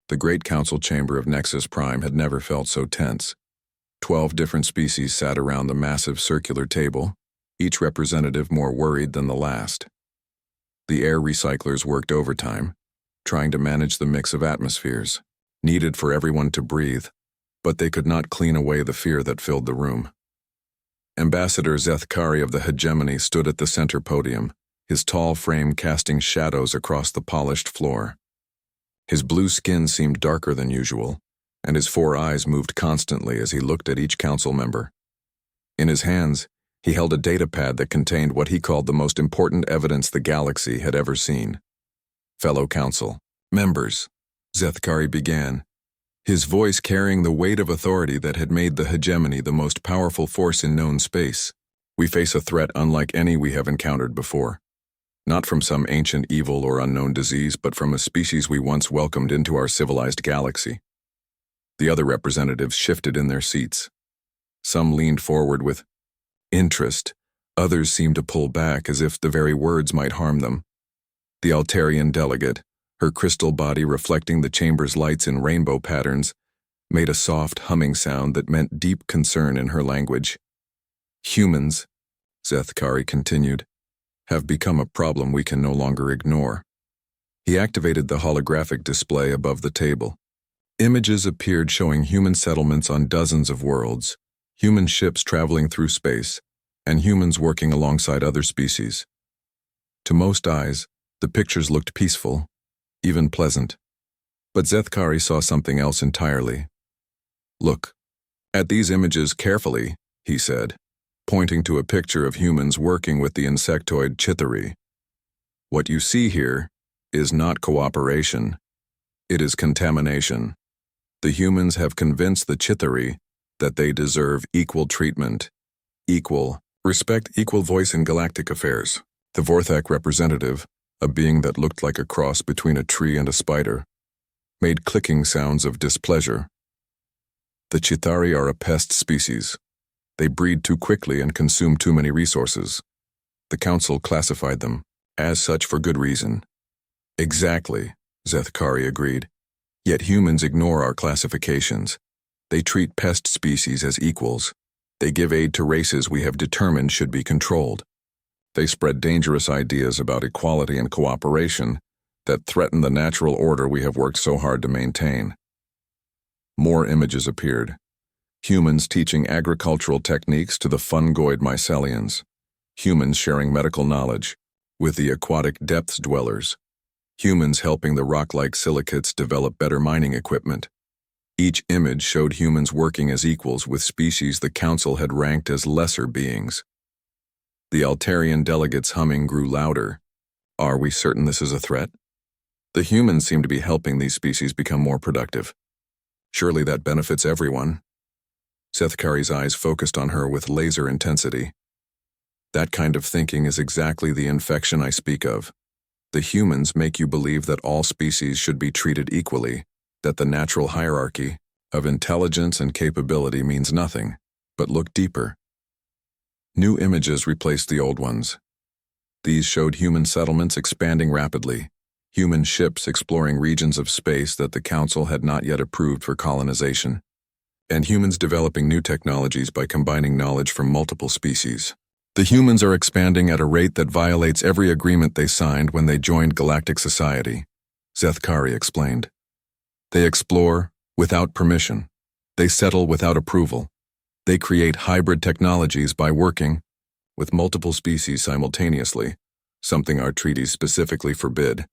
The Great Council chamber of Nexus Prime had never felt so tense. 12 different species sat around the massive circular table, each representative more worried than the last. The air recyclers worked overtime, trying to manage the mix of atmospheres, needed for everyone to breathe, but they could not clean away the fear that filled the room. Ambassador Zethkari of the hegemony stood at the center podium, his tall frame casting shadows across the polished floor. His blue skin seemed darker than usual, and his 4 eyes moved constantly as he looked at each council member. In his hands, he held a datapad that contained what he called the most important evidence the galaxy had ever seen. Fellow council members, Zethkari began, his voice carrying the weight of authority that had made the hegemony the most powerful force in known space. We face a threat unlike any we have encountered before. Not from some ancient evil or unknown disease, but from a species we once welcomed into our civilized galaxy. The other representatives shifted in their seats. Some leaned forward with interest, others seemed to pull back as if the very words might harm them. The Altarian delegate, her crystal body reflecting the chamber's lights in rainbow patterns, made a soft humming sound that meant deep concern in her language. Humans, Zethkari continued, have become a problem we can no longer ignore. He activated the holographic display above the table. Images appeared showing human settlements on dozens of worlds, human ships traveling through space, and humans working alongside other species. To most eyes, the pictures looked peaceful, even pleasant. But Zethkari saw something else entirely. Look at these images carefully, he said, pointing to a picture of humans working with the insectoid Chithari. What you see here is not cooperation. It is contamination. The humans have convinced the Chithari that they deserve equal treatment, equal respect, equal voice in galactic affairs. The Vorthak representative, a being that looked like a cross between a tree and a spider, made clicking sounds of displeasure. The Chithari are a pest species. They breed too quickly and consume too many resources. The council classified them as such for good reason. Exactly, Zethkari agreed. Yet humans ignore our classifications. They treat pest species as equals. They give aid to races we have determined should be controlled. They spread dangerous ideas about equality and cooperation that threaten the natural order we have worked so hard to maintain. More images appeared. Humans teaching agricultural techniques to the fungoid mycelians. Humans sharing medical knowledge with the aquatic depths dwellers. Humans helping the rock-like silicates develop better mining equipment. Each image showed humans working as equals with species the council had ranked as lesser beings. The Altarian delegate's humming grew louder. Are we certain this is a threat? The humans seem to be helping these species become more productive. Surely that benefits everyone. Zethkari's eyes focused on her with laser intensity. That kind of thinking is exactly the infection I speak of. The humans make you believe that all species should be treated equally, that the natural hierarchy of intelligence and capability means nothing, but look deeper. New images replaced the old ones. These showed human settlements expanding rapidly, human ships exploring regions of space that the Council had not yet approved for colonization, and humans developing new technologies by combining knowledge from multiple species. The humans are expanding at a rate that violates every agreement they signed when they joined Galactic Society, Zethkari explained. They explore without permission. They settle without approval. They create hybrid technologies by working with multiple species simultaneously, something our treaties specifically forbid.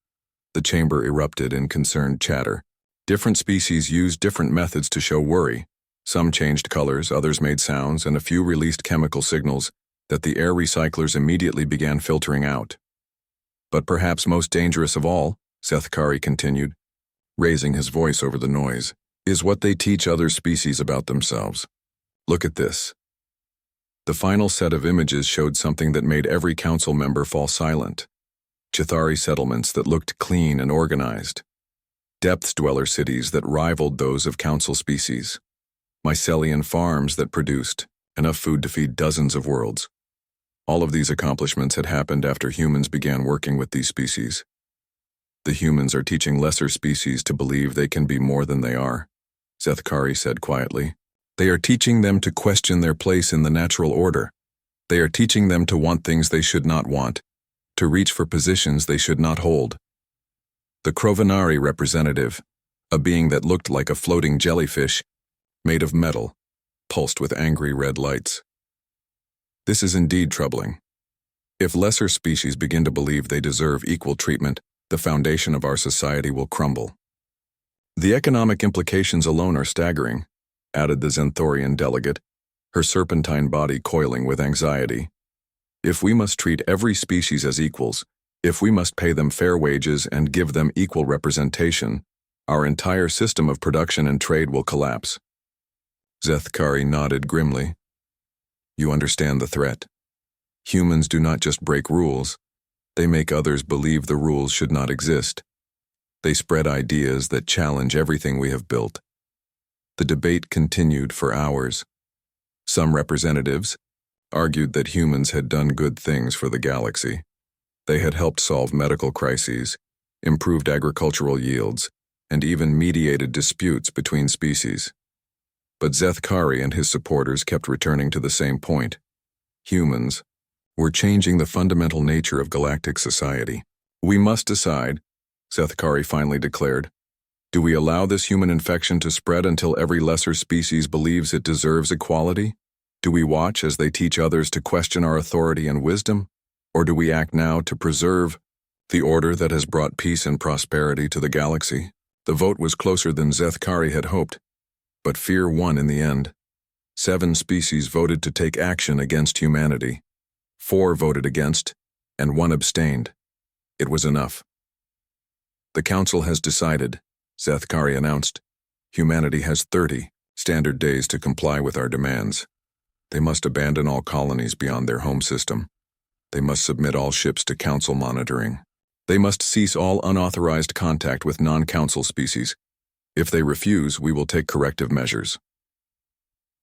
The chamber erupted in concerned chatter. Different species used different methods to show worry. Some changed colors, others made sounds, and a few released chemical signals that the air recyclers immediately began filtering out. But perhaps most dangerous of all, Zethkari continued, raising his voice over the noise, is what they teach other species about themselves. Look at this. The final set of images showed something that made every council member fall silent. Chithari settlements that looked clean and organized. Depths dweller cities that rivaled those of council species. Mycelian farms that produced enough food to feed dozens of worlds. All of these accomplishments had happened after humans began working with these species. The humans are teaching lesser species to believe they can be more than they are, Zethkari said quietly. They are teaching them to question their place in the natural order. They are teaching them to want things they should not want, to reach for positions they should not hold. The Krovanari representative, a being that looked like a floating jellyfish, made of metal, pulsed with angry red lights. This is indeed troubling. If lesser species begin to believe they deserve equal treatment, the foundation of our society will crumble. The economic implications alone are staggering, added the Zenthorian delegate, her serpentine body coiling with anxiety. If we must treat every species as equals, if we must pay them fair wages and give them equal representation, our entire system of production and trade will collapse. Zethkari nodded grimly. You understand the threat. Humans do not just break rules, they make others believe the rules should not exist. They spread ideas that challenge everything we have built. The debate continued for hours. Some representatives argued that humans had done good things for the galaxy. They had helped solve medical crises, improved agricultural yields, and even mediated disputes between species. But Zethkari and his supporters kept returning to the same point. Humans were changing the fundamental nature of galactic society. We must decide, Zethkari finally declared. Do we allow this human infection to spread until every lesser species believes it deserves equality? Do we watch as they teach others to question our authority and wisdom? Or do we act now to preserve the order that has brought peace and prosperity to the galaxy? The vote was closer than Zethkari had hoped, but fear won in the end. 7 species voted to take action against humanity. 4 voted against, and 1 abstained. It was enough. The Council has decided, Zethkari announced. Humanity has 30 standard days to comply with our demands. They must abandon all colonies beyond their home system. They must submit all ships to Council monitoring. They must cease all unauthorized contact with non-Council species. If they refuse, we will take corrective measures.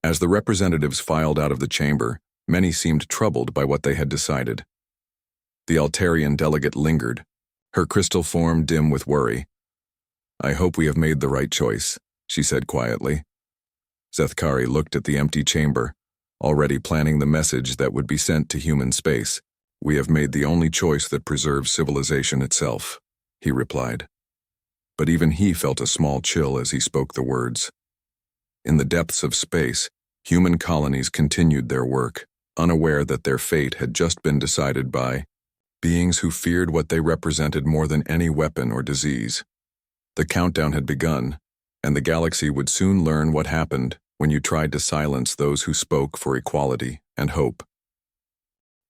As the representatives filed out of the chamber, many seemed troubled by what they had decided. The Altarian delegate lingered, her crystal form dim with worry. I hope we have made the right choice, she said quietly. Zethkari looked at the empty chamber, already planning the message that would be sent to human space. We have made the only choice that preserves civilization itself, he replied. But even he felt a small chill as he spoke the words. In the depths of space, human colonies continued their work, unaware that their fate had just been decided by beings who feared what they represented more than any weapon or disease. The countdown had begun, and the galaxy would soon learn what happened when you tried to silence those who spoke for equality and hope.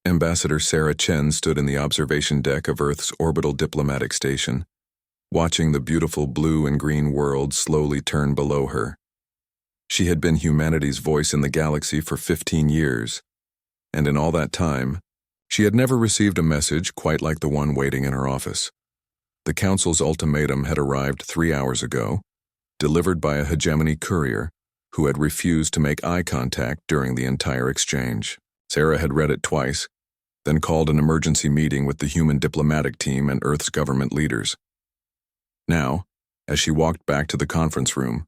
Ambassador Sarah Chen stood in the observation deck of Earth's orbital diplomatic station, watching the beautiful blue and green world slowly turn below her. She had been humanity's voice in the galaxy for 15 years, and in all that time, she had never received a message quite like the one waiting in her office. The Council's ultimatum had arrived 3 hours ago, delivered by a hegemony courier who had refused to make eye contact during the entire exchange. Sarah had read it twice, then called an emergency meeting with the human diplomatic team and Earth's government leaders. Now, as she walked back to the conference room,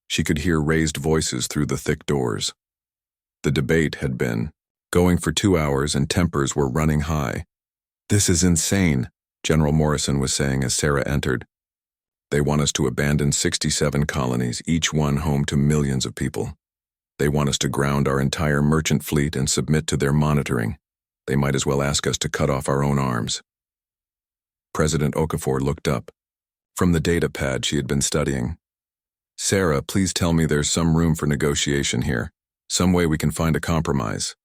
she could hear raised voices through the thick doors. The debate had been going for 2 hours and tempers were running high. This is insane, General Morrison was saying as Sarah entered. They want us to abandon 67 colonies, each one home to millions of people. They want us to ground our entire merchant fleet and submit to their monitoring. They might as well ask us to cut off our own arms. President Okafor looked up from the data pad she had been studying. Sarah, please tell me there's some room for negotiation here, some way we can find a compromise.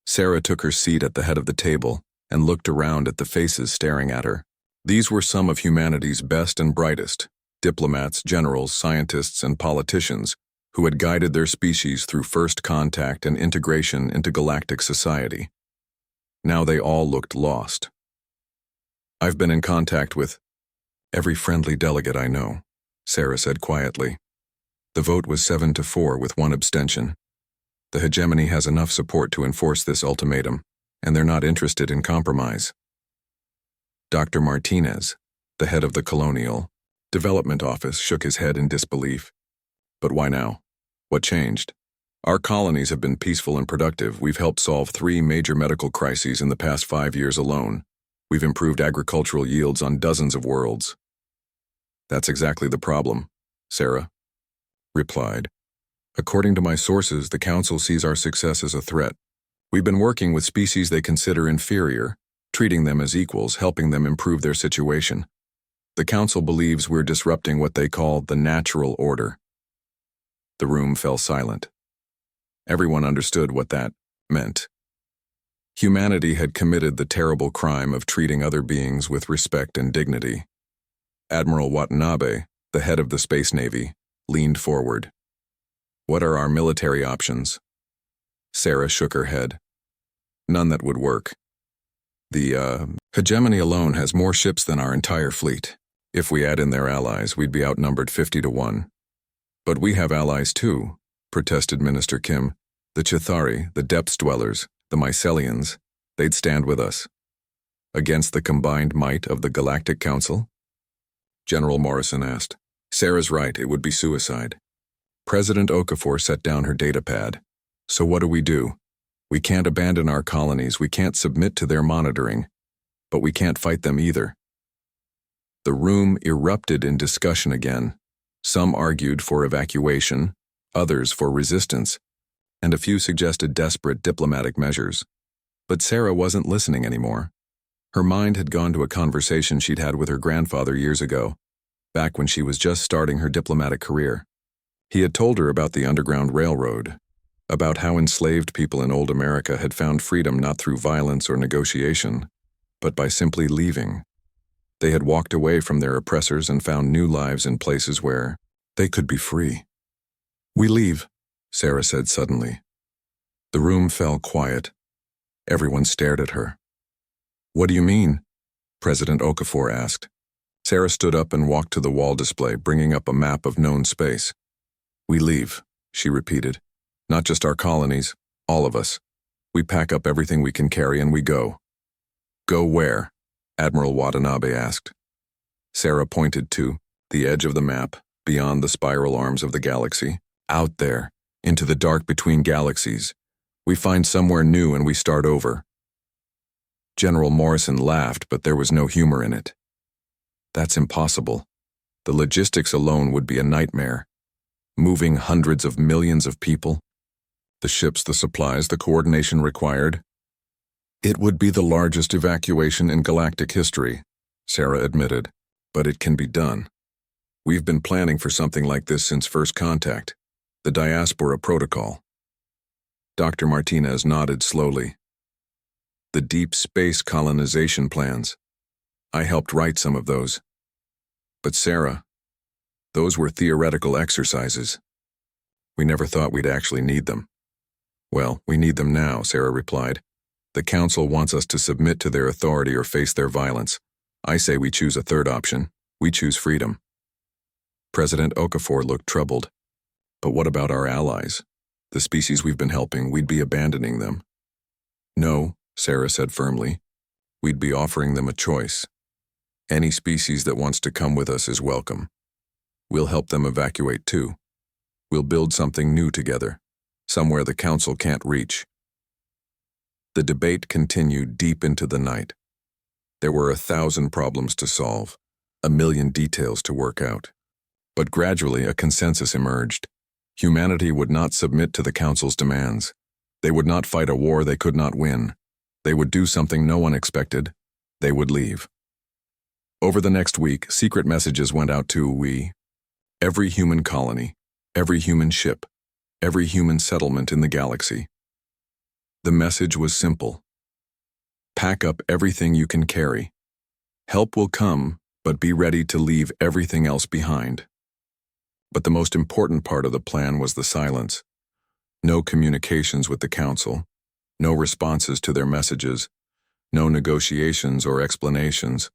Sarah took her seat at the head of the table and looked around at the faces staring at her. These were some of humanity's best and brightest, diplomats, generals, scientists, and politicians who had guided their species through first contact and integration into galactic society. Now they all looked lost. I've been in contact with every friendly delegate I know, Sarah said quietly. The vote was 7-4 with 1 abstention. The hegemony has enough support to enforce this ultimatum, and they're not interested in compromise. Dr. Martinez, The head of the Colonial Development Office shook his head in disbelief. But why now? What changed? Our colonies have been peaceful and productive. We've helped solve 3 major medical crises in the past 5 years alone. We've improved agricultural yields on dozens of worlds. That's exactly the problem, Sarah replied. According to my sources, the Council sees our success as a threat. We've been working with species they consider inferior, treating them as equals, helping them improve their situation. The Council believes we're disrupting what they call the natural order. The room fell silent. Everyone understood what that meant. Humanity had committed the terrible crime of treating other beings with respect and dignity. Admiral Watanabe, the head of the Space Navy, leaned forward. What are our military options? Sarah shook her head. None that would work. The hegemony alone has more ships than our entire fleet. If we add in their allies, we'd be outnumbered 50-1. But we have allies too, protested Minister Kim. The Chitauri, the Depths Dwellers, the Mycelians, they'd stand with us. Against the combined might of the Galactic Council? General Morrison asked. Sarah's right, it would be suicide. President Okafor set down her datapad. So what do? We can't abandon our colonies, we can't submit to their monitoring, but we can't fight them either. The room erupted in discussion again. Some argued for evacuation, others for resistance, and a few suggested desperate diplomatic measures. But Sarah wasn't listening anymore. Her mind had gone to a conversation she'd had with her grandfather years ago, back when she was just starting her diplomatic career. He had told her about the Underground Railroad, about how enslaved people in old America had found freedom not through violence or negotiation, but by simply leaving. They had walked away from their oppressors and found new lives in places where they could be free. We leave, Sarah said suddenly. The room fell quiet. Everyone stared at her. What do you mean? President Okafor asked. Sarah stood up and walked to the wall display, bringing up a map of known space. We leave, she repeated. Not just our colonies, all of us. We pack up everything we can carry and we go. Go where? Admiral Watanabe asked. Sarah pointed to the edge of the map, beyond the spiral arms of the galaxy. Out there, into the dark between galaxies. We find somewhere new and we start over. General Morrison laughed, but there was no humor in it. That's impossible. The logistics alone would be a nightmare. Moving hundreds of millions of people. The ships, the supplies, the coordination required. It would be the largest evacuation in galactic history, Sarah admitted, but it can be done. We've been planning for something like this since first contact, the Diaspora Protocol. Dr. Martinez nodded slowly. The deep space colonization plans. I helped write some of those. But Sarah, those were theoretical exercises. We never thought we'd actually need them. Well, we need them now, Sarah replied. The Council wants us to submit to their authority or face their violence. I say we choose a third option. We choose freedom. President Okafor looked troubled. But what about our allies? The species we've been helping, we'd be abandoning them. No, Sarah said firmly. We'd be offering them a choice. Any species that wants to come with us is welcome. We'll help them evacuate too. We'll build something new together, somewhere the Council can't reach. The debate continued deep into the night. There were 1,000 problems to solve, 1,000,000 details to work out. But gradually a consensus emerged. Humanity would not submit to the Council's demands. They would not fight a war they could not win. They would do something no one expected. They would leave. Over the next week, secret messages went out to every human colony, every human ship, every human settlement in the galaxy. The message was simple. Pack up everything you can carry. Help will come, but be ready to leave everything else behind. But the most important part of the plan was the silence. No communications with the Council, no responses to their messages, no negotiations or explanations.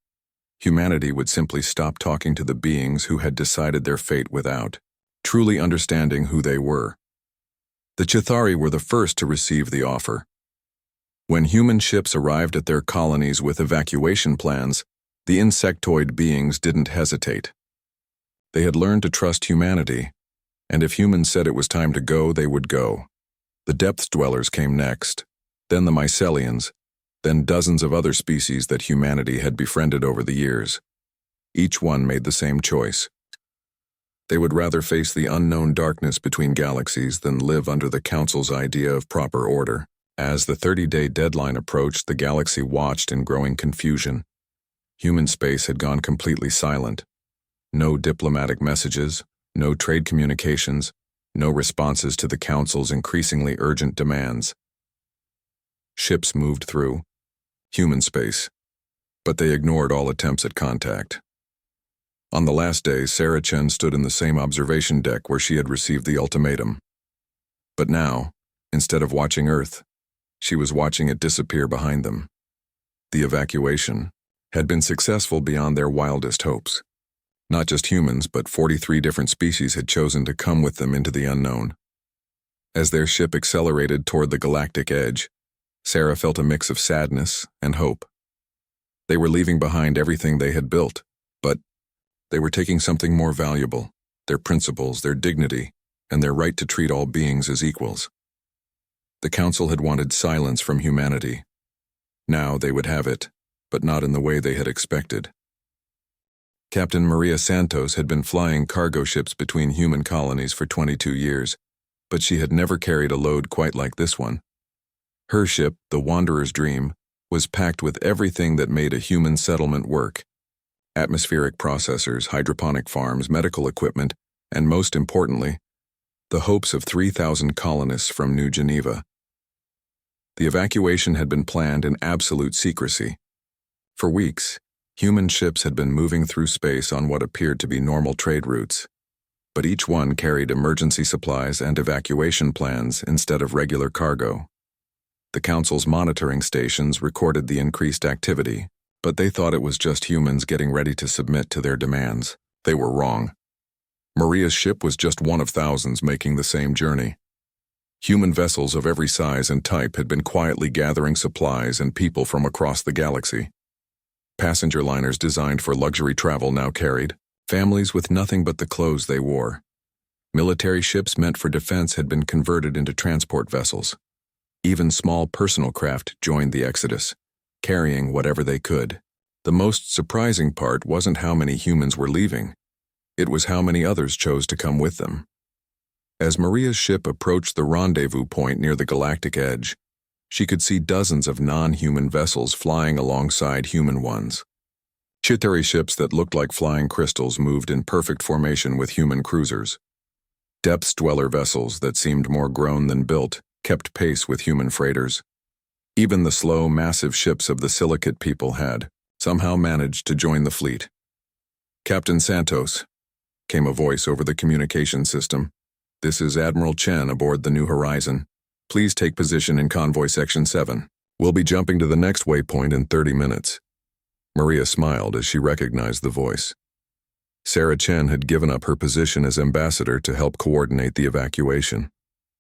Humanity would simply stop talking to the beings who had decided their fate without truly understanding who they were. The Chitauri were the first to receive the offer. When human ships arrived at their colonies with evacuation plans, The insectoid beings didn't hesitate. They had learned to trust humanity, and if humans said it was time to go, they would go. The depth dwellers came next, then the mycelians, then dozens of other species that humanity had befriended over the years. Each one made the same choice. They would rather face the unknown darkness between galaxies than live under the Council's idea of proper order. As the 30-day deadline approached, the galaxy watched in growing confusion. Human space had gone completely silent. No diplomatic messages, no trade communications, no responses to the Council's increasingly urgent demands. Ships moved through human space, but they ignored all attempts at contact. On the last day, Sarah Chen stood in the same observation deck where she had received the ultimatum. But now, instead of watching Earth, she was watching it disappear behind them. The evacuation had been successful beyond their wildest hopes. Not just humans, but 43 different species had chosen to come with them into the unknown. As their ship accelerated toward the galactic edge, Sarah felt a mix of sadness and hope. They were leaving behind everything they had built, but they were taking something more valuable: their principles, their dignity, and their right to treat all beings as equals. The Council had wanted silence from humanity. Now they would have it, but not in the way they had expected. Captain Maria Santos had been flying cargo ships between human colonies for 22 years, but she had never carried a load quite like this one. Her ship, the Wanderer's Dream, was packed with everything that made a human settlement work: atmospheric processors, hydroponic farms, medical equipment, and most importantly, the hopes of 3,000 colonists from New Geneva. The evacuation had been planned in absolute secrecy. For weeks, human ships had been moving through space on what appeared to be normal trade routes, but each one carried emergency supplies and evacuation plans instead of regular cargo. The Council's monitoring stations recorded the increased activity, but they thought it was just humans getting ready to submit to their demands. They were wrong. Maria's ship was just one of thousands making the same journey. Human vessels of every size and type had been quietly gathering supplies and people from across the galaxy. Passenger liners designed for luxury travel now carried families with nothing but the clothes they wore. Military ships meant for defense had been converted into transport vessels. Even small personal craft joined the exodus, carrying whatever they could. The most surprising part wasn't how many humans were leaving. It was how many others chose to come with them. As Maria's ship approached the rendezvous point near the galactic edge, she could see dozens of non-human vessels flying alongside human ones. Chitauri ships that looked like flying crystals moved in perfect formation with human cruisers. Depths dweller vessels that seemed more grown than built kept pace with human freighters. Even the slow, massive ships of the silicate people had somehow managed to join the fleet. "Captain Santos," came a voice over the communication system. "This is Admiral Chen aboard the New Horizon. Please take position in Convoy Section 7. We'll be jumping to the next waypoint in 30 minutes. Maria smiled as she recognized the voice. Sarah Chen had given up her position as ambassador to help coordinate the evacuation.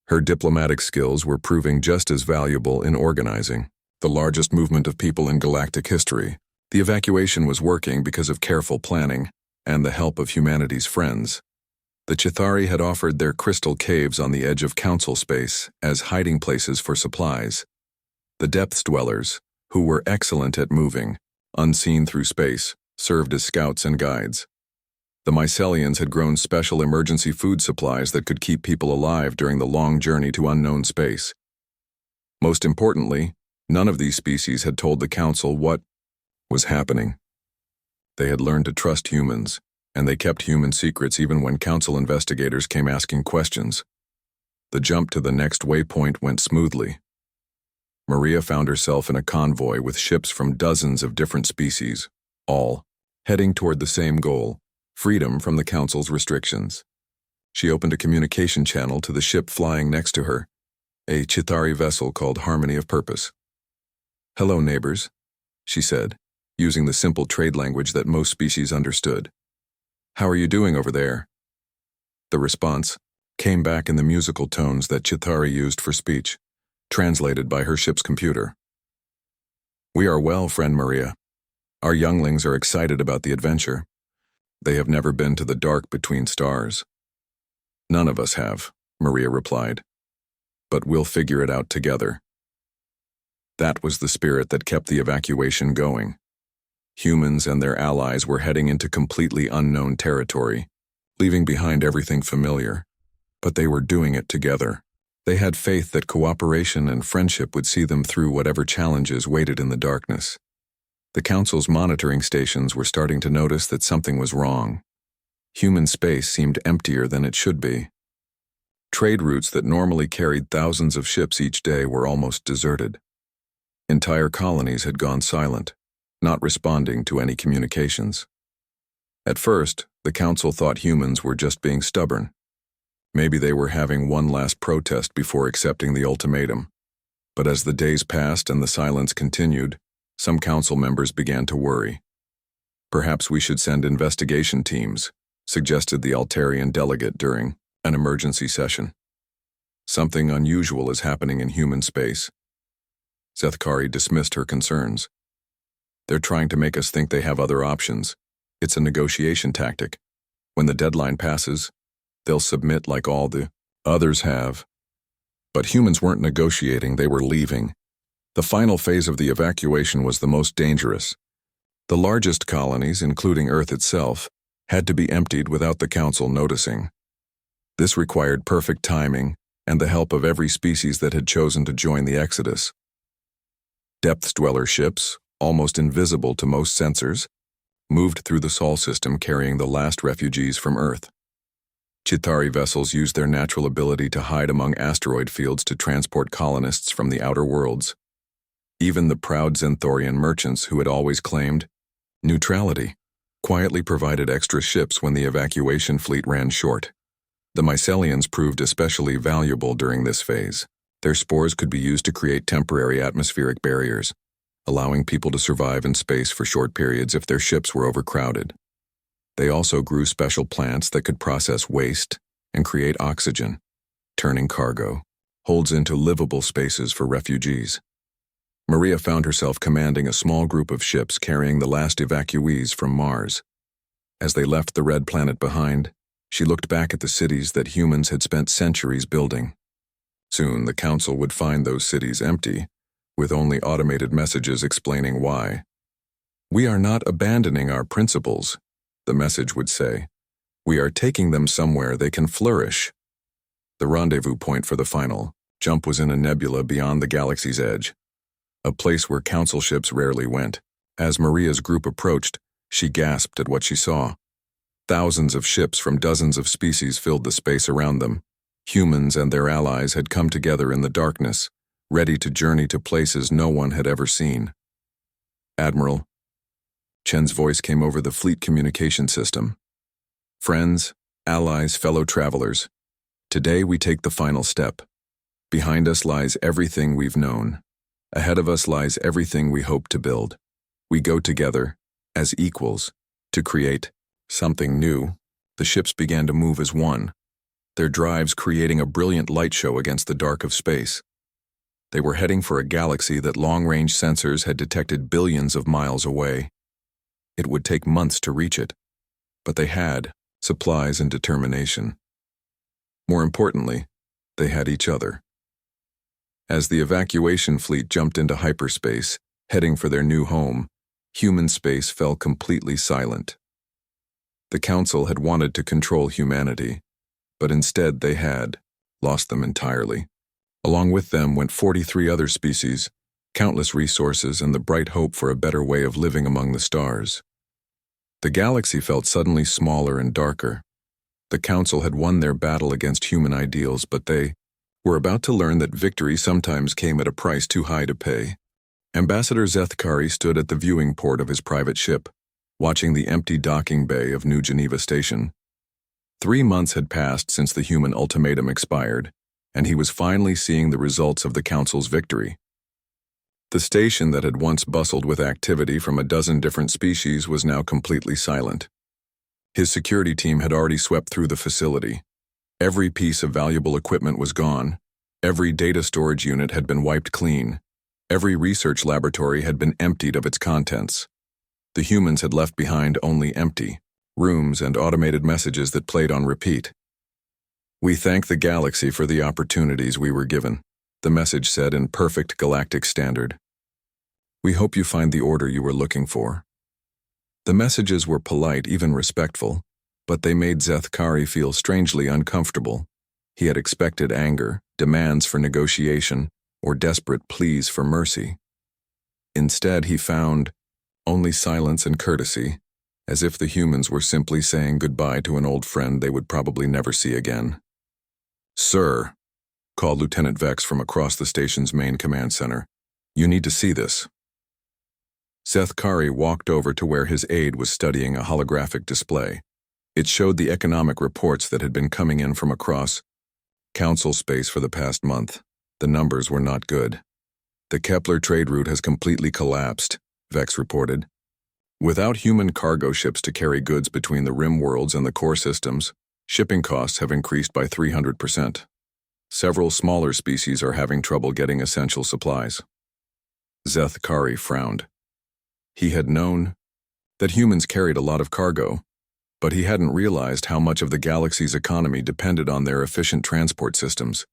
Her diplomatic skills were proving just as valuable in organizing the largest movement of people in galactic history. The evacuation was working because of careful planning and the help of humanity's friends. The Chitauri had offered their crystal caves on the edge of council space as hiding places for supplies. The depths dwellers, who were excellent at moving, unseen through space, served as scouts and guides. The mycelians had grown special emergency food supplies that could keep people alive during the long journey to unknown space. Most importantly, none of these species had told the council what was happening. They had learned to trust humans, and they kept human secrets even when council investigators came asking questions. The jump to the next waypoint went smoothly. Maria found herself in a convoy with ships from dozens of different species, all heading toward the same goal: freedom from the council's restrictions. She opened a communication channel to the ship flying next to her, a Chitauri vessel called Harmony of Purpose. "Hello, neighbors," she said, using the simple trade language that most species understood. "How are you doing over there?" The response came back in the musical tones that Chitauri used for speech, translated by her ship's computer. "We are well, friend Maria. Our younglings are excited about the adventure. They have never been to the dark between stars. None of us have, Maria replied. But we'll figure it out together. That was the spirit that kept the evacuation going. Humans and their allies were heading into completely unknown territory, leaving behind everything familiar. But they were doing it together. They had faith that cooperation and friendship would see them through whatever challenges waited in the darkness. The Council's monitoring stations were starting to notice that something was wrong. Human space seemed emptier than it should be. Trade routes that normally carried thousands of ships each day were almost deserted. Entire colonies had gone silent, not responding to any communications. At first, the Council thought humans were just being stubborn. Maybe they were having one last protest before accepting the ultimatum. But as the days passed and the silence continued, some Council members began to worry. Perhaps we should send investigation teams, suggested the Altarian delegate during an emergency session. Something unusual is happening in human space. Zethkari dismissed her concerns. They're trying to make us think they have other options. It's a negotiation tactic. When the deadline passes, they'll submit like all the others have. But humans weren't negotiating, they were leaving. The final phase of the evacuation was the most dangerous. The largest colonies, including Earth itself, had to be emptied without the Council noticing. This required perfect timing and the help of every species that had chosen to join the exodus. Depth-dweller ships, almost invisible to most sensors, moved through the Sol system carrying the last refugees from Earth. Chitauri vessels used their natural ability to hide among asteroid fields to transport colonists from the outer worlds. Even the proud Zenthorian merchants who had always claimed neutrality quietly provided extra ships when the evacuation fleet ran short. The Mycelians proved especially valuable during this phase. Their spores could be used to create temporary atmospheric barriers, allowing people to survive in space for short periods if their ships were overcrowded. They also grew special plants that could process waste and create oxygen, turning cargo holds into livable spaces for refugees. Maria found herself commanding a small group of ships carrying the last evacuees from Mars. As they left the red planet behind, she looked back at the cities that humans had spent centuries building. Soon, the Council would find those cities empty, with only automated messages explaining why. "We are not abandoning our principles," the message would say. "We are taking them somewhere they can flourish." The rendezvous point for the final jump was in a nebula beyond the galaxy's edge, a place where Council ships rarely went. As Maria's group approached, she gasped at what she saw. Thousands of ships from dozens of species filled the space around them. Humans and their allies had come together in the darkness, ready to journey to places no one had ever seen. "Admiral," Chen's voice came over the fleet communication system. "Friends, allies, fellow travelers, today we take the final step. Behind us lies everything we've known. Ahead of us lies everything we hope to build. We go together, as equals, to create something new." The ships began to move as one, their drives creating a brilliant light show against the dark of space. They were heading for a galaxy that long-range sensors had detected billions of miles away. It would take months to reach it, but they had supplies and determination. More importantly, they had each other. As the evacuation fleet jumped into hyperspace, heading for their new home, human space fell completely silent. The Council had wanted to control humanity, but instead they had lost them entirely. Along with them went 43 other species, countless resources, and the bright hope for a better way of living among the stars. The galaxy felt suddenly smaller and darker. The Council had won their battle against human ideals, but they were about to learn that victory sometimes came at a price too high to pay. Ambassador Zethkari stood at the viewing port of his private ship, watching the empty docking bay of New Geneva Station. 3 months had passed since the human ultimatum expired, and he was finally seeing the results of the Council's victory. The station that had once bustled with activity from a dozen different species was now completely silent. His security team had already swept through the facility. Every piece of valuable equipment was gone. Every data storage unit had been wiped clean. Every research laboratory had been emptied of its contents. The humans had left behind only empty rooms and automated messages that played on repeat. "We thank the galaxy for the opportunities we were given," the message said in perfect galactic standard. "We hope you find the order you were looking for." The messages were polite, even respectful, but they made Zeth Kari feel strangely uncomfortable. He had expected anger, demands for negotiation, or desperate pleas for mercy. Instead, he found only silence and courtesy, as if the humans were simply saying goodbye to an old friend they would probably never see again. "Sir," called Lieutenant Vex from across the station's main command center, "you need to see this." Zeth Kari walked over to where his aide was studying a holographic display. It showed the economic reports that had been coming in from across Council space for the past month. The numbers were not good. "The Kepler trade route has completely collapsed," Vex reported. "Without human cargo ships to carry goods between the rim worlds and the core systems, shipping costs have increased by 300%. Several smaller species are having trouble getting essential supplies." Zeth Kari frowned. He had known that humans carried a lot of cargo, but he hadn't realized how much of the galaxy's economy depended on their efficient transport systems.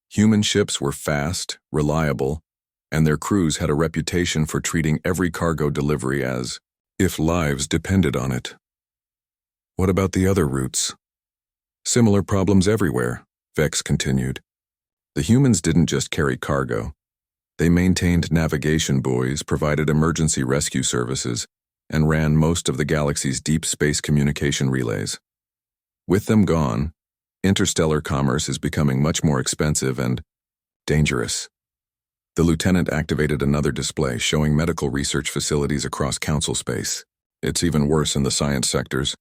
Human ships were fast, reliable, and their crews had a reputation for treating every cargo delivery as if lives depended on it. "What about the other routes?" "Similar problems everywhere," Vex continued. "The humans didn't just carry cargo. They maintained navigation buoys, provided emergency rescue services, and ran most of the galaxy's deep space communication relays. With them gone, interstellar commerce is becoming much more expensive and dangerous." The lieutenant activated another display showing medical research facilities across Council space. "It's even worse in the science sectors.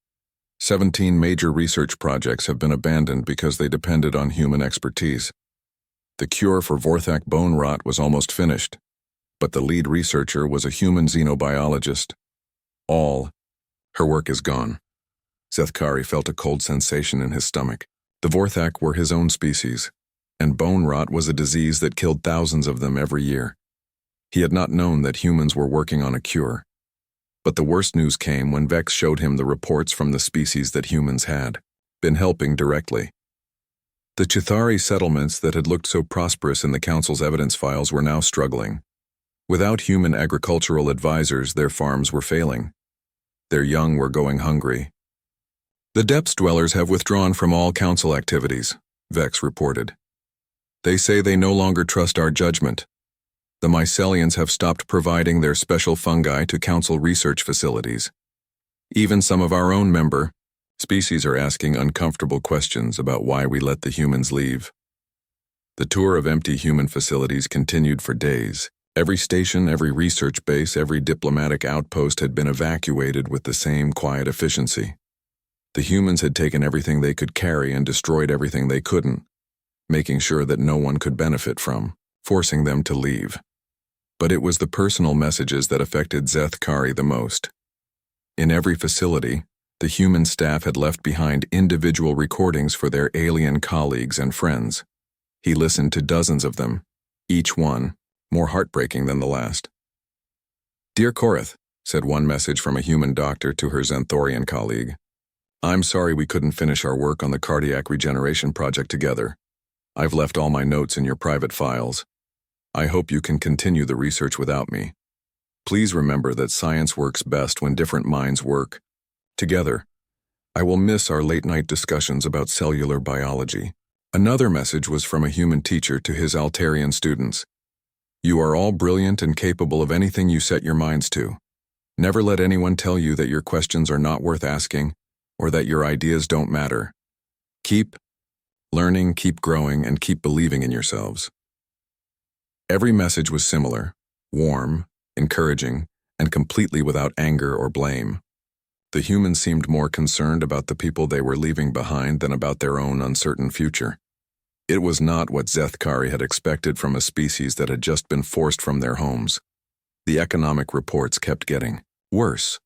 17 major research projects have been abandoned because they depended on human expertise. The cure for Vorthak bone rot was almost finished, but the lead researcher was a human xenobiologist. All her work is gone." Zeth Kari felt a cold sensation in his stomach. The Vorthak were his own species, and bone rot was a disease that killed thousands of them every year. He had not known that humans were working on a cure. But the worst news came when Vex showed him the reports from the species that humans had been helping directly. The Chithari settlements that had looked so prosperous in the Council's evidence files were now struggling. Without human agricultural advisors, their farms were failing. Their young were going hungry. "The Depths dwellers have withdrawn from all Council activities," Vex reported. "They say they no longer trust our judgment. The Mycelians have stopped providing their special fungi to Council research facilities. Even some of our own member species are asking uncomfortable questions about why we let the humans leave." The tour of empty human facilities continued for days. Every station, every research base, every diplomatic outpost had been evacuated with the same quiet efficiency. The humans had taken everything they could carry and destroyed everything they couldn't, making sure that no one could benefit from, forcing them to leave. But it was the personal messages that affected Zeth Kari the most. In every facility, the human staff had left behind individual recordings for their alien colleagues and friends. He listened to dozens of them, each one more heartbreaking than the last. "Dear Korath," said one message from a human doctor to her Xanthorian colleague, "I'm sorry we couldn't finish our work on the cardiac regeneration project together. I've left all my notes in your private files. I hope you can continue the research without me. Please remember that science works best when different minds work together. I will miss our late-night discussions about cellular biology." Another message was from a human teacher to his Altarian students. "You are all brilliant and capable of anything you set your minds to. Never let anyone tell you that your questions are not worth asking or that your ideas don't matter. Keep learning, keep growing, and keep believing in yourselves." Every message was similar, warm, encouraging, and completely without anger or blame. The humans seemed more concerned about the people they were leaving behind than about their own uncertain future. It was not what Zeth Kari had expected from a species that had just been forced from their homes. The economic reports kept getting worse.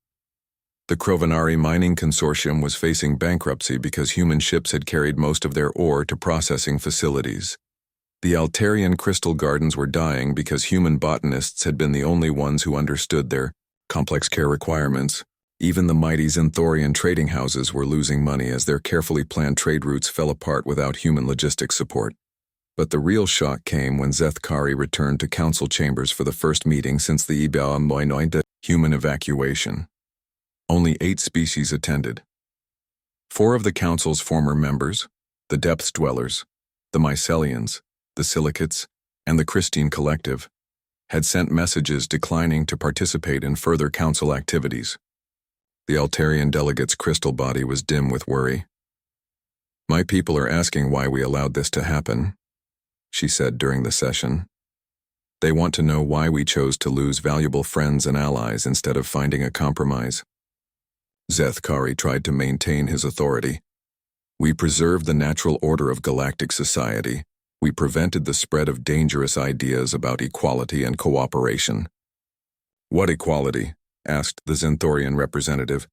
The Krovanari Mining Consortium was facing bankruptcy because human ships had carried most of their ore to processing facilities. The Altarian crystal gardens were dying because human botanists had been the only ones who understood their complex care requirements. Even the mighty Xanthorian trading houses were losing money as their carefully planned trade routes fell apart without human logistics support. But the real shock came when Zethkari returned to council chambers for the first meeting since the human evacuation. Only 8 species attended. 4 of the council's former members, the Depths Dwellers, the Mycelians, the Silicates, and the Christine Collective, had sent messages declining to participate in further council activities. The Altarian delegate's crystal body was dim with worry. "My people are asking why we allowed this to happen," she said during the session. "They want to know why we chose to lose valuable friends and allies instead of finding a compromise." Zethkari tried to maintain his authority. "We preserved the natural order of galactic society. We prevented the spread of dangerous ideas about equality and cooperation." "What equality?" asked the Xanthorian representative.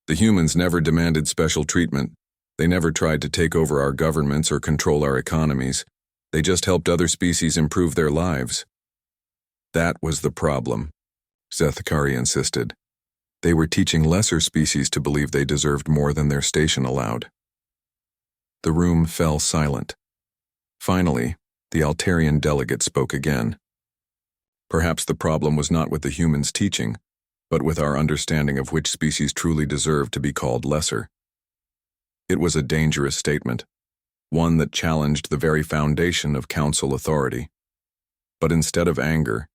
"The humans never demanded special treatment. They never tried to take over our governments or control our economies. They just helped other species improve their lives." "That was the problem," Zethkari insisted. "They were teaching lesser species to believe they deserved more than their station allowed." The room fell silent. Finally, the Altarian delegate spoke again. "Perhaps the problem was not with the humans' teaching, but with our understanding of which species truly deserve to be called lesser." It was a dangerous statement, one that challenged the very foundation of council authority. But instead of anger,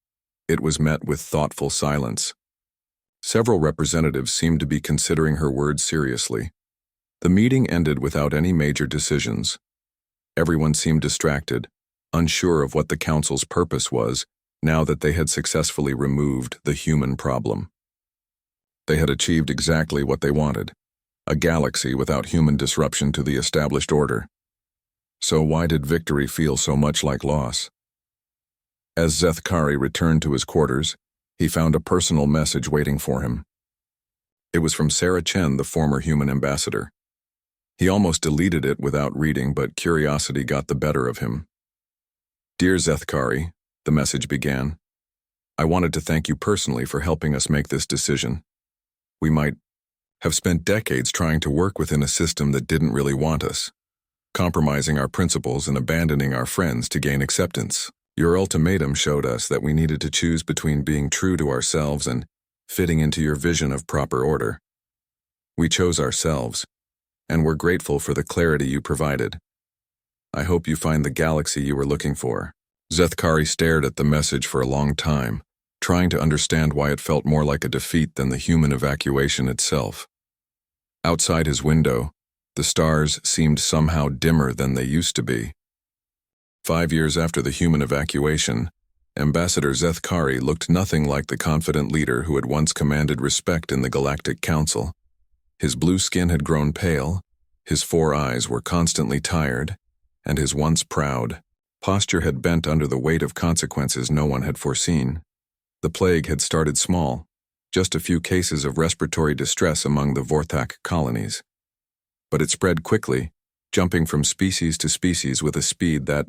it was met with thoughtful silence. Several representatives seemed to be considering her words seriously. The meeting ended without any major decisions. Everyone seemed distracted, unsure of what the council's purpose was now that they had successfully removed the human problem. They had achieved exactly what they wanted, a galaxy without human disruption to the established order. So why did victory feel so much like loss? As Zethkari returned to his quarters, he found a personal message waiting for him. It was from Sarah Chen, the former human ambassador. He almost deleted it without reading, but curiosity got the better of him. "Dear Zethkari," the message began, "I wanted to thank you personally for helping us make this decision. We might have spent decades trying to work within a system that didn't really want us, compromising our principles and abandoning our friends to gain acceptance. Your ultimatum showed us that we needed to choose between being true to ourselves and fitting into your vision of proper order. We chose ourselves, and we're grateful for the clarity you provided. I hope you find the galaxy you were looking for." Zethkari stared at the message for a long time, trying to understand why it felt more like a defeat than the human evacuation itself. Outside his window, the stars seemed somehow dimmer than they used to be. 5 years after the human evacuation, Ambassador Zethkari looked nothing like the confident leader who had once commanded respect in the Galactic Council. His blue skin had grown pale, his 4 eyes were constantly tired, and his once proud posture had bent under the weight of consequences no one had foreseen. The plague had started small, just a few cases of respiratory distress among the Vorthak colonies. But it spread quickly, jumping from species to species with a speed that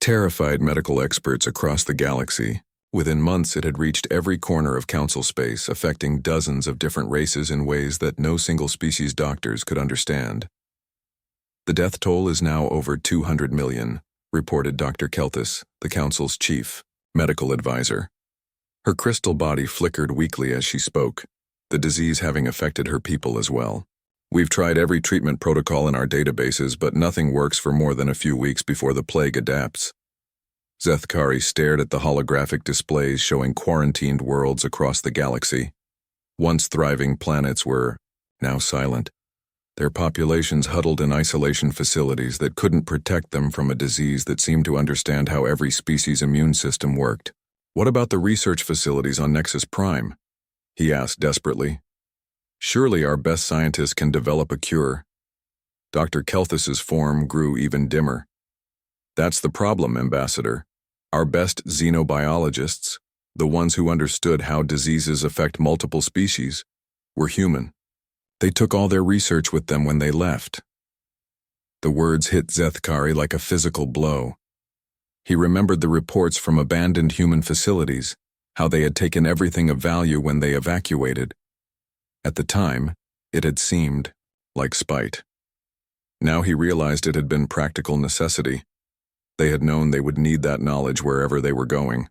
terrified medical experts across the galaxy. Within months, it had reached every corner of council space, affecting dozens of different races in ways that no single species doctors could understand. "The death toll is now over 200 million, reported Dr. Kelthis, the council's chief medical advisor. Her crystal body flickered weakly as she spoke, the disease having affected her people as well. "We've tried every treatment protocol in our databases, but nothing works for more than a few weeks before the plague adapts." Zethkari stared at the holographic displays showing quarantined worlds across the galaxy. Once thriving planets were now silent, their populations huddled in isolation facilities that couldn't protect them from a disease that seemed to understand how every species' immune system worked. "What about the research facilities on Nexus Prime?" he asked desperately. "Surely our best scientists can develop a cure." Dr. Kelthis's form grew even dimmer. "That's the problem, Ambassador. Our best xenobiologists, the ones who understood how diseases affect multiple species, were human. They took all their research with them when they left." The words hit Zethkari like a physical blow. He remembered the reports from abandoned human facilities, how they had taken everything of value when they evacuated. At the time, it had seemed like spite. Now he realized it had been practical necessity. They had known they would need that knowledge wherever they were going.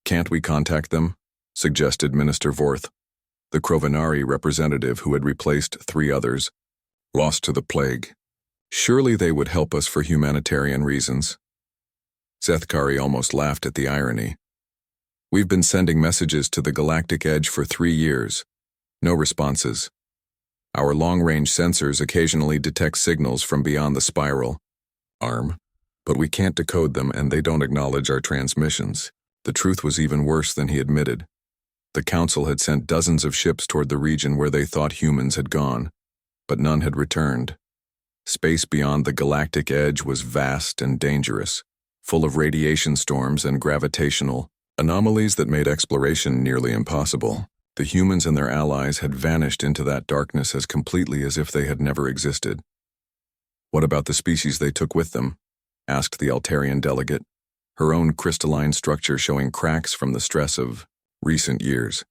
"Can't we contact them?" suggested Minister Vorth, the Crovenari representative who had replaced 3 others, lost to the plague. "Surely they would help us for humanitarian reasons." Zethkari almost laughed at the irony. "We've been sending messages to the galactic edge for 3 years. No responses. Our long-range sensors occasionally detect signals from beyond the spiral arm, but we can't decode them and they don't acknowledge our transmissions." The truth was even worse than he admitted. The Council had sent dozens of ships toward the region where they thought humans had gone, but none had returned. Space beyond the galactic edge was vast and dangerous, full of radiation storms and gravitational anomalies that made exploration nearly impossible. The humans and their allies had vanished into that darkness as completely as if they had never existed. "What about the species they took with them?" asked the Altarian delegate, her own crystalline structure showing cracks from the stress of recent years.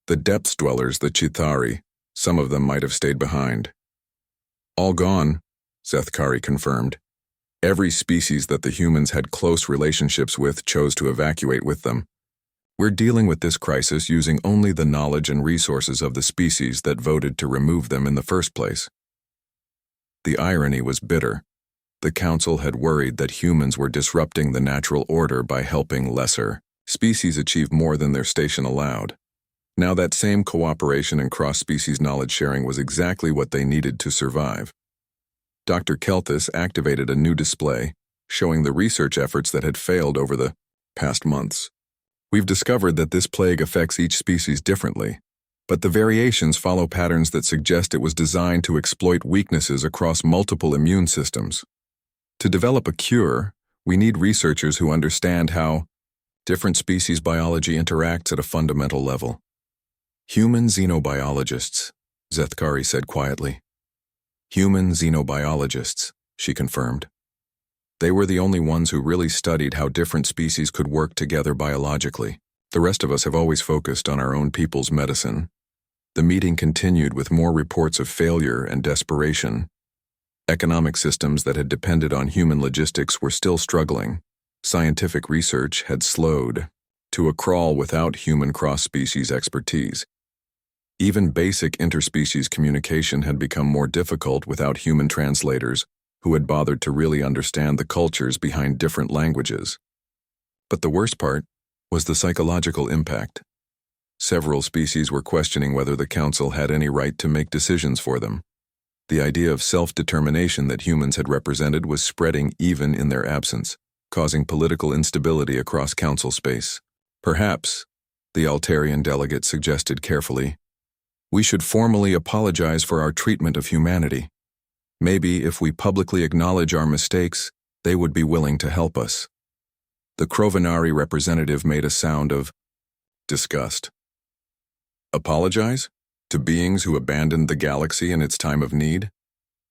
"The depths dwellers, the Chithari, some of them might have stayed behind." "All gone," Zethkari confirmed. "Every species that the humans had close relationships with chose to evacuate with them. We're dealing with this crisis using only the knowledge and resources of the species that voted to remove them in the first place." The irony was bitter. The Council had worried that humans were disrupting the natural order by helping lesser species achieve more than their station allowed. Now that same cooperation and cross-species knowledge sharing was exactly what they needed to survive. Dr. Kelthus activated a new display, showing the research efforts that had failed over the past months. "We've discovered that this plague affects each species differently, but the variations follow patterns that suggest it was designed to exploit weaknesses across multiple immune systems. To develop a cure, we need researchers who understand how different species biology interacts at a fundamental level." "Human xenobiologists," Zethkari said quietly. "Human xenobiologists," she confirmed. They were the only ones who really studied how different species could work together biologically. The rest of us have always focused on our own people's medicine. The meeting continued with more reports of failure and desperation. Economic systems that had depended on human logistics were still struggling. Scientific research had slowed to a crawl without human cross-species expertise. Even basic interspecies communication had become more difficult without human translators who had bothered to really understand the cultures behind different languages. But the worst part was the psychological impact. Several species were questioning whether the Council had any right to make decisions for them. The idea of self-determination that humans had represented was spreading even in their absence, causing political instability across Council space. "Perhaps," the Altarian delegate suggested carefully, "we should formally apologize for our treatment of humanity. Maybe if we publicly acknowledge our mistakes, they would be willing to help us." The Crovenari representative made a sound of disgust. "Apologize? To beings who abandoned the galaxy in its time of need?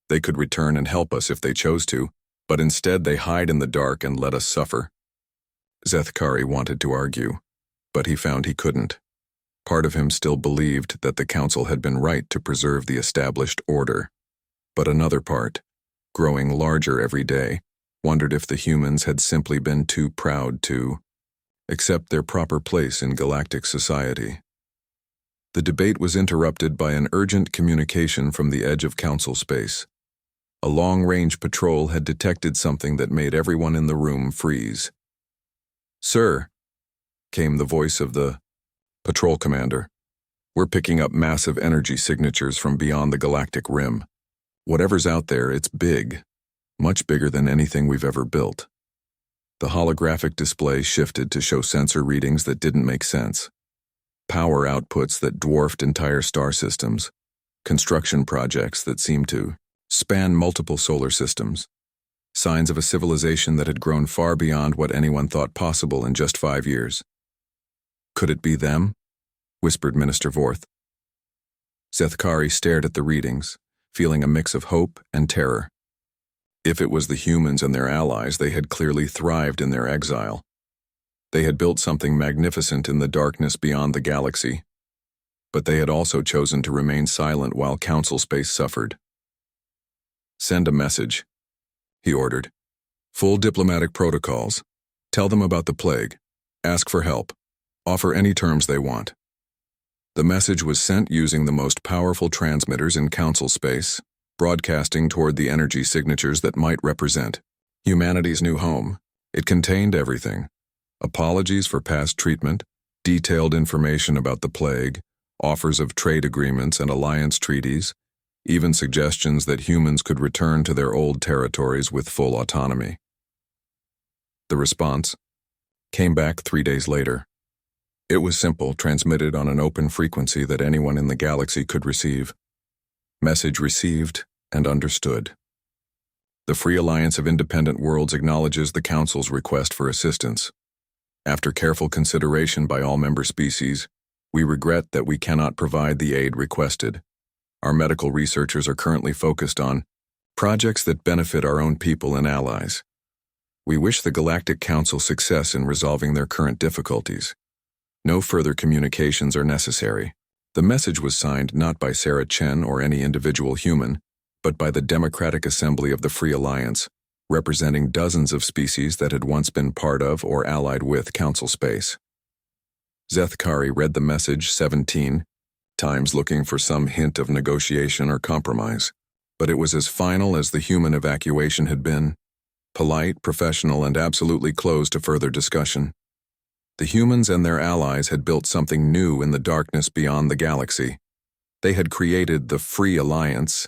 They could return and help us if they chose to, but instead they hide in the dark and let us suffer." Zethkari wanted to argue, but he found he couldn't. Part of him still believed that the Council had been right to preserve the established order. But another part, growing larger every day, wondered if the humans had simply been too proud to accept their proper place in galactic society. The debate was interrupted by an urgent communication from the edge of Council space. A long-range patrol had detected something that made everyone in the room freeze. "Sir," came the voice of the patrol commander, "we're picking up massive energy signatures from beyond the galactic rim. Whatever's out there, it's big, much bigger than anything we've ever built." The holographic display shifted to show sensor readings that didn't make sense. Power outputs that dwarfed entire star systems, construction projects that seemed to span multiple solar systems, signs of a civilization that had grown far beyond what anyone thought possible in just 5 years. "Could it be them?" whispered Minister Vorth. Zethkari stared at the readings, feeling a mix of hope and terror. If it was the humans and their allies, they had clearly thrived in their exile. They had built something magnificent in the darkness beyond the galaxy, but they had also chosen to remain silent while Council space suffered. "Send a message," he ordered. "Full diplomatic protocols. Tell them about the plague. Ask for help. Offer any terms they want." The message was sent using the most powerful transmitters in Council space, broadcasting toward the energy signatures that might represent humanity's new home. It contained everything: apologies for past treatment, detailed information about the plague, offers of trade agreements and alliance treaties, even suggestions that humans could return to their old territories with full autonomy. The response came back 3 days later. It was simple, transmitted on an open frequency that anyone in the galaxy could receive. Message received and understood. The Free Alliance of Independent Worlds acknowledges the Council's request for assistance. After careful consideration by all member species, we regret that we cannot provide the aid requested. Our medical researchers are currently focused on projects that benefit our own people and allies. We wish the Galactic Council success in resolving their current difficulties. No further communications are necessary. The message was signed not by Sarah Chen or any individual human, but by the Democratic Assembly of the Free Alliance, representing dozens of species that had once been part of or allied with Council space. Zethkari read the message 17 times, looking for some hint of negotiation or compromise, but it was as final as the human evacuation had been: polite, professional, and absolutely closed to further discussion. The humans and their allies had built something new in the darkness beyond the galaxy. They had created the Free Alliance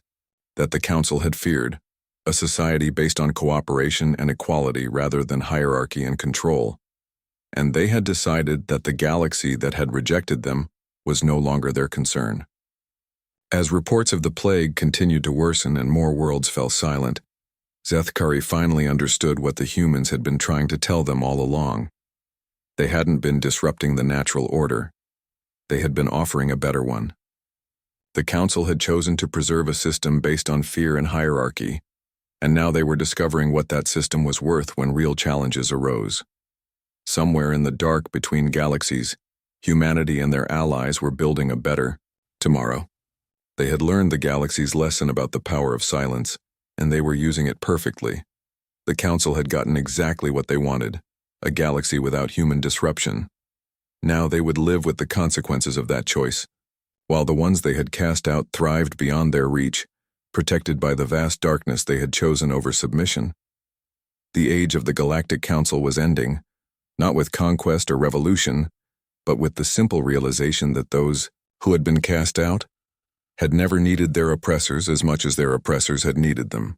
that the Council had feared, a society based on cooperation and equality rather than hierarchy and control. And they had decided that the galaxy that had rejected them was no longer their concern. As reports of the plague continued to worsen and more worlds fell silent, Zethkari finally understood what the humans had been trying to tell them all along. They hadn't been disrupting the natural order. They had been offering a better one. The Council had chosen to preserve a system based on fear and hierarchy, and now they were discovering what that system was worth when real challenges arose. Somewhere in the dark between galaxies, humanity and their allies were building a better tomorrow. They had learned the galaxy's lesson about the power of silence, and they were using it perfectly. The Council had gotten exactly what they wanted: a galaxy without human disruption. Now they would live with the consequences of that choice, while the ones they had cast out thrived beyond their reach, protected by the vast darkness they had chosen over submission. The age of the Galactic Council was ending, not with conquest or revolution, but with the simple realization that those who had been cast out had never needed their oppressors as much as their oppressors had needed them.